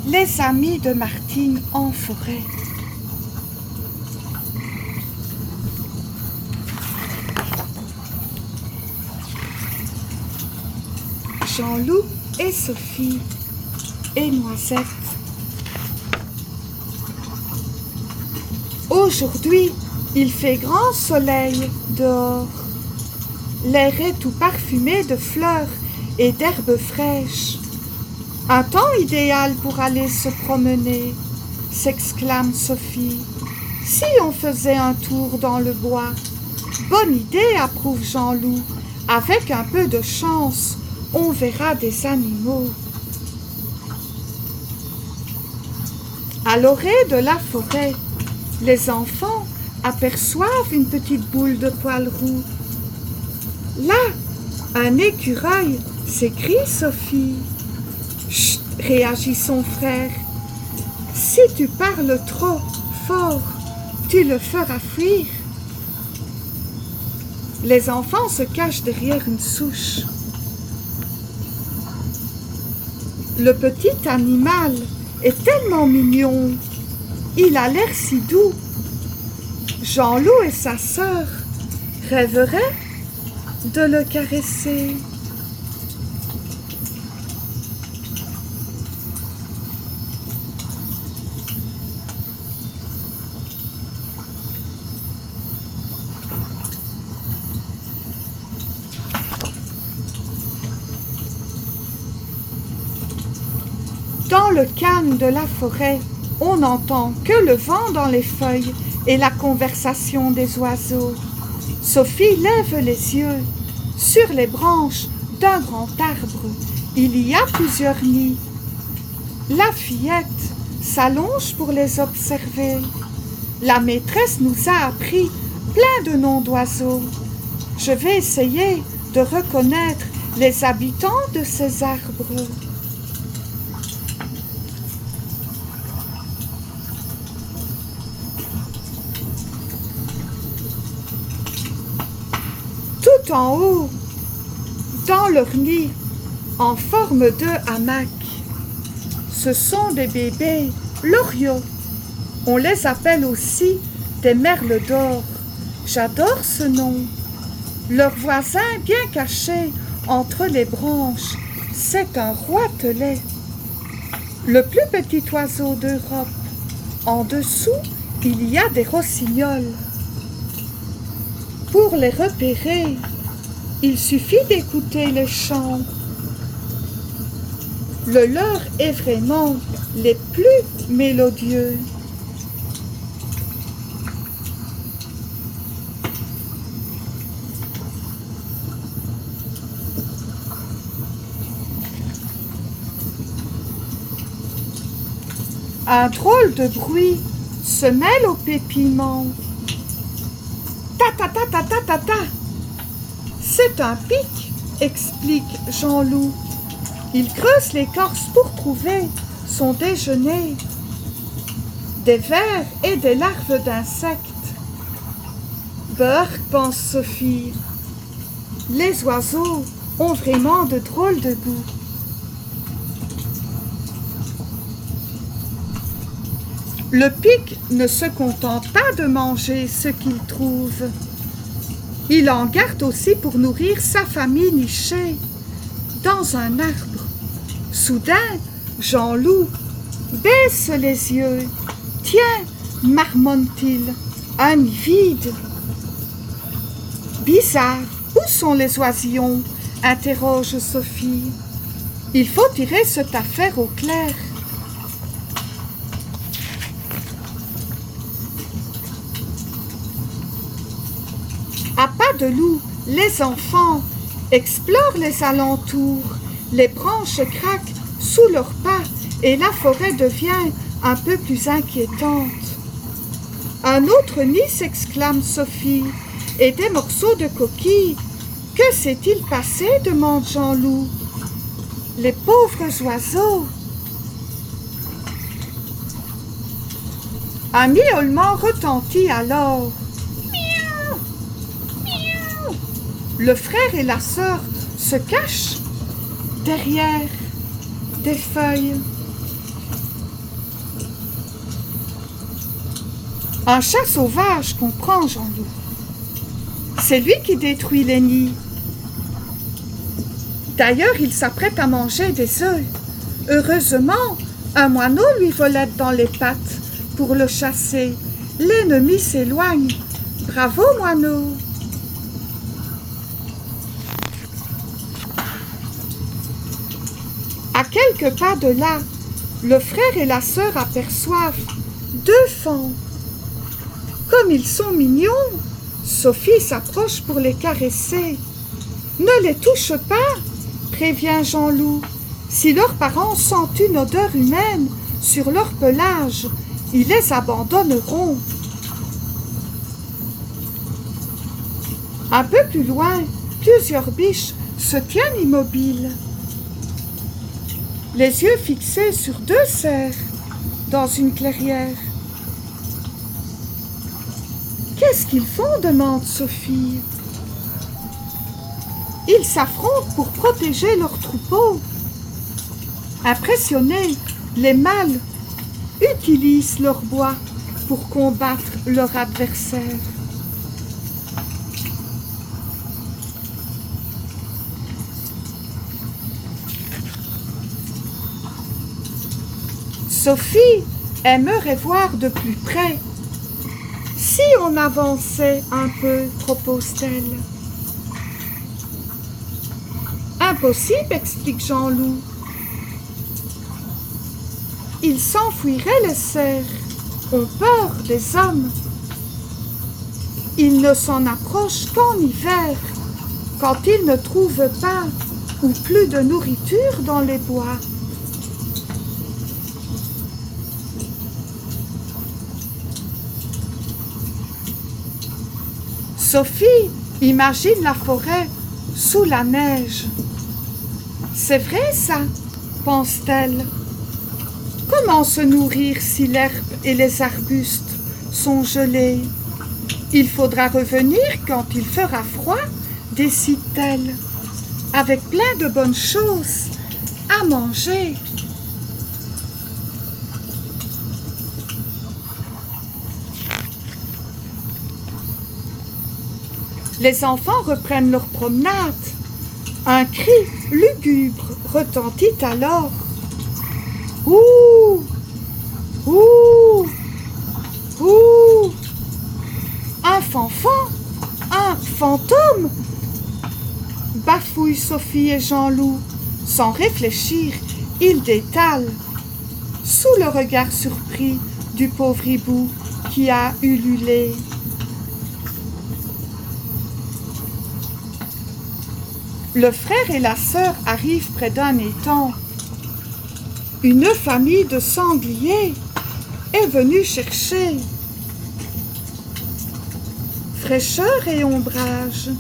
Les amis de Martine en forêt. Jean-Loup et Sophie et Noisette. Aujourd'hui, il fait grand soleil dehors. L'air est tout parfumé de fleurs et d'herbes fraîches. Un temps idéal pour aller se promener, s'exclame Sophie. Si on faisait un tour dans le bois? Bonne idée, approuve Jean-Loup. Avec un peu de chance, on verra des animaux. À l'orée de la forêt, les enfants aperçoivent une petite boule de poils roux. Là, un écureuil, s'écrie Sophie. Chut, réagit son frère. Si tu parles trop fort, tu le feras fuir. Les enfants se cachent derrière une souche. Le petit animal est tellement mignon. Il a l'air si doux. Jean-Loup et sa sœur rêveraient de le caresser. Dans le calme de la forêt, on n'entend que le vent dans les feuilles et la conversation des oiseaux. Sophie lève les yeux. Sur les branches d'un grand arbre, il y a plusieurs nids. La fillette s'allonge pour les observer. La maîtresse nous a appris plein de noms d'oiseaux. Je vais essayer de reconnaître les habitants de ces arbres. Tout en haut, dans leur nid, en forme de hamac, ce sont des bébés loriots. On les appelle aussi des merles d'or. J'adore ce nom. Leur voisin bien caché entre les branches, c'est un roitelet. Le plus petit oiseau d'Europe. En dessous, il y a des rossignols. Pour les repérer, il suffit d'écouter les chants. Le leur est vraiment les plus mélodieux. Un drôle de bruit se mêle au pépillement. Ta ta ta ta ta ta ta. C'est un pic, explique Jean-Loup. Il creuse l'écorce pour trouver son déjeuner. Des vers et des larves d'insectes. Beurre, pense Sophie. Les oiseaux ont vraiment de drôles de goût. Le pic ne se contente pas de manger ce qu'il trouve. Il en garde aussi pour nourrir sa famille nichée dans un arbre. Soudain, Jean-Loup baisse les yeux. « Tiens, marmonne-t-il, un nid vide. »« Bizarre, où sont les oisillons ?» interroge Sophie. « Il faut tirer cette affaire au clair. » À pas de loup, les enfants explorent les alentours. Les branches craquent sous leurs pas et la forêt devient un peu plus inquiétante. Un autre nid, s'exclame Sophie, et des morceaux de coquilles. Que s'est-il passé? Demande Jean-Loup. Les pauvres oiseaux. Un miaulement retentit alors. Le frère et la sœur se cachent derrière des feuilles. Un chat sauvage, comprend Jean-Loup. C'est lui qui détruit les nids. D'ailleurs, il s'apprête à manger des œufs. Heureusement, un moineau lui volette dans les pattes pour le chasser. L'ennemi s'éloigne. Bravo, moineau! À quelques pas de là, le frère et la sœur aperçoivent 2 faons. Comme ils sont mignons, Sophie s'approche pour les caresser. Ne les touche pas, prévient Jean-Loup. Si leurs parents sentent une odeur humaine sur leur pelage, ils les abandonneront. Un peu plus loin, plusieurs biches se tiennent immobiles, les yeux fixés sur 2 cerfs dans une clairière. Qu'est-ce qu'ils font? Demande Sophie. Ils s'affrontent pour protéger leur troupeau. Impressionnés, les mâles utilisent leur bois pour combattre leur adversaire. Sophie aimerait voir de plus près. Si on avançait un peu, propose-t-elle. Impossible, explique Jean-Loup. Ils s'enfuiraient, les cerfs, ont peur des hommes. Ils ne s'en approchent qu'en hiver, quand ils ne trouvent pas ou plus de nourriture dans les bois. Sophie imagine la forêt sous la neige. C'est vrai ça, pense-t-elle. Comment se nourrir si l'herbe et les arbustes sont gelés? Il faudra revenir quand il fera froid, décide-t-elle, avec plein de bonnes choses à manger. Les enfants reprennent leur promenade. Un cri lugubre retentit alors. Ouh! Ouh! Ouh! Un fanfan! Un fantôme! Bafouillent Sophie et Jean-Loup. Sans réfléchir, ils détalent. Sous le regard surpris du pauvre hibou qui a ululé. Le frère et la sœur arrivent près d'un étang. Une famille de sangliers est venue chercher fraîcheur et ombrage.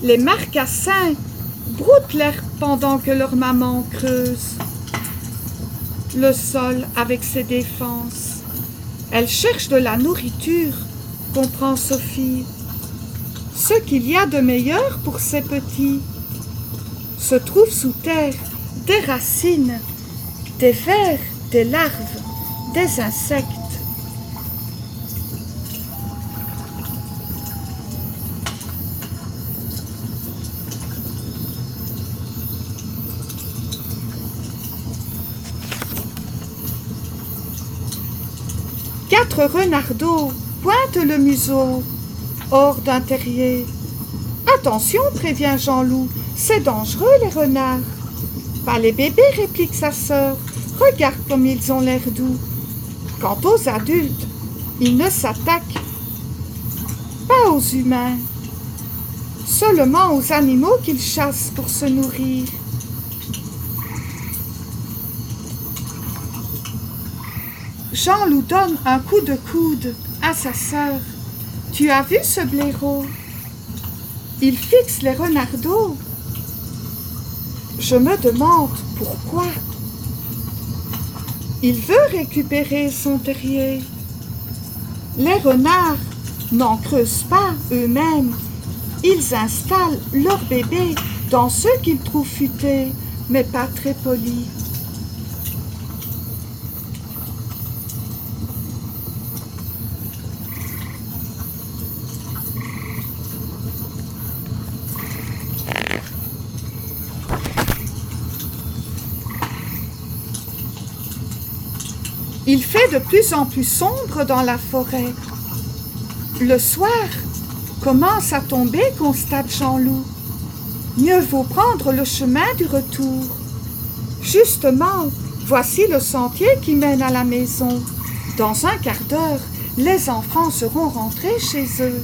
Les marcassins broutent l'herbe pendant que leur maman creuse le sol avec ses défenses. Elle cherche de la nourriture, comprend Sophie. Ce qu'il y a de meilleur pour ces petits se trouve sous terre, des racines, des vers, des larves, des insectes. Quatre renardeaux pointent le museau hors d'un terrier. Attention, prévient Jean-Loup, c'est dangereux les renards. Pas les bébés, réplique sa sœur. Regarde comme ils ont l'air doux. Quant aux adultes, ils ne s'attaquent pas aux humains, seulement aux animaux qu'ils chassent pour se nourrir. Jean-Loup donne un coup de coude à sa sœur. Tu as vu ce blaireau? Il fixe les renardeaux. Je me demande pourquoi. Il veut récupérer son terrier. Les renards n'en creusent pas eux-mêmes. Ils installent leurs bébés dans ceux qu'ils trouvent futés, mais pas très polis. Il fait de plus en plus sombre dans la forêt. Le soir commence à tomber, constate Jean-Loup. Mieux vaut prendre le chemin du retour. Justement, voici le sentier qui mène à la maison. Dans un quart d'heure, les enfants seront rentrés chez eux.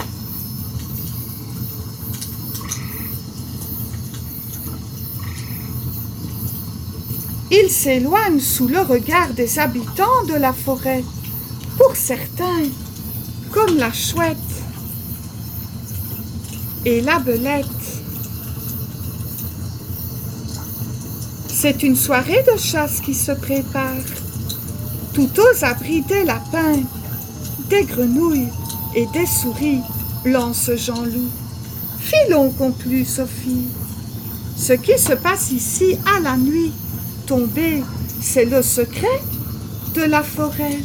Il s'éloigne sous le regard des habitants de la forêt. Pour certains, comme la chouette et la belette. C'est une soirée de chasse qui se prépare. Tout aux abris des lapins, des grenouilles et des souris, lance Jean-Loup. Filons, conclut Sophie. Ce qui se passe ici à la nuit tombée, c'est le secret de la forêt.